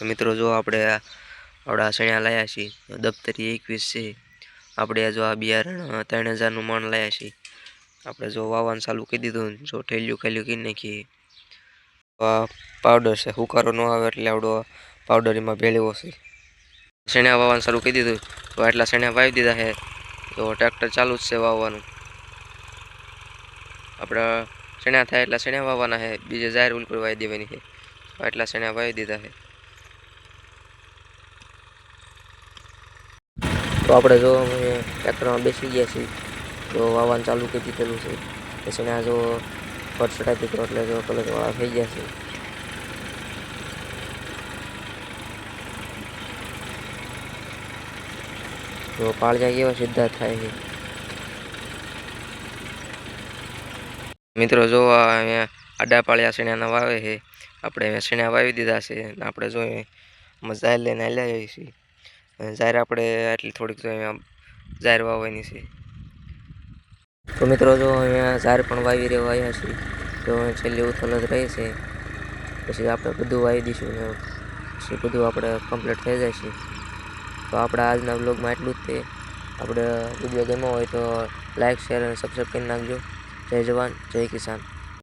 મિત્રો જો આપણે આવડા સણ્યા લાયા છીએ દફતરી 21 છે. આપણે જો આ બિયારણ 3000નું મણ લાયા છીએ. આપણે જો વાવવાનું ચાલુ કરી દીધું જો ઠેલ્યું ખેલ્યું કરી નાખીએ. આ પાવડર છે હુકારો ન આવે એટલે આવડો પાવડર એમાં ભેળવ્યો છે. સણ્યા વાવવાનું ચાલુ કરી દીધું તો આટલા સણ્યા વાવી દીધા છે. તો ટ્રેક્ટર ચાલુ જ છે વાવવાનું. આપણા સણ્યા થાય એટલા સણ્યા વાવવાના છે. બીજે જાહેર ઉલકુર વાવી દેવાની છે. આટલા સણ્યા વાવી દીધા છે. તો આપણે જો અમે ટ્રેક્ટરમાં બેસી ગયા છીએ તો વાવવાનું ચાલુ કરી દીધેલું છે. પછી આ જો ફટ ચડાવી દીધો એટલે જો કલરવાળા થઈ ગયા છે. તો પાળજા કેવા સીધા થાય છે. મિત્રો જો અહીંયા આડા પાળિયા સણ્યાના વાવે છે. આપણે સણ્યા વાવી દીધા છે. આપણે જો મજા લઈને હાલ્યા જઈએ છીએ. જાહેર આપણે આટલી થોડીક તો અહીંયા જાહેર વાવવાની છે. તો મિત્રો જો અહીંયા જાહેર પણ વાવી રહેવા આવ્યા છીએ. તો છેલ્લી ઉથલ જ રહી છે. પછી આપણે બધું વાવી દઈશું ને પછી બધું આપણે કમ્પ્લીટ થઈ જાય છે. તો આપણા આજના બ્લોગમાં એટલું જ તે. આપણે વિડીયો ગમ્યો હોય તો લાઈક શેર અને સબસ્ક્રાઈબ કરી નાખજો. જય જવાન જય કિસાન.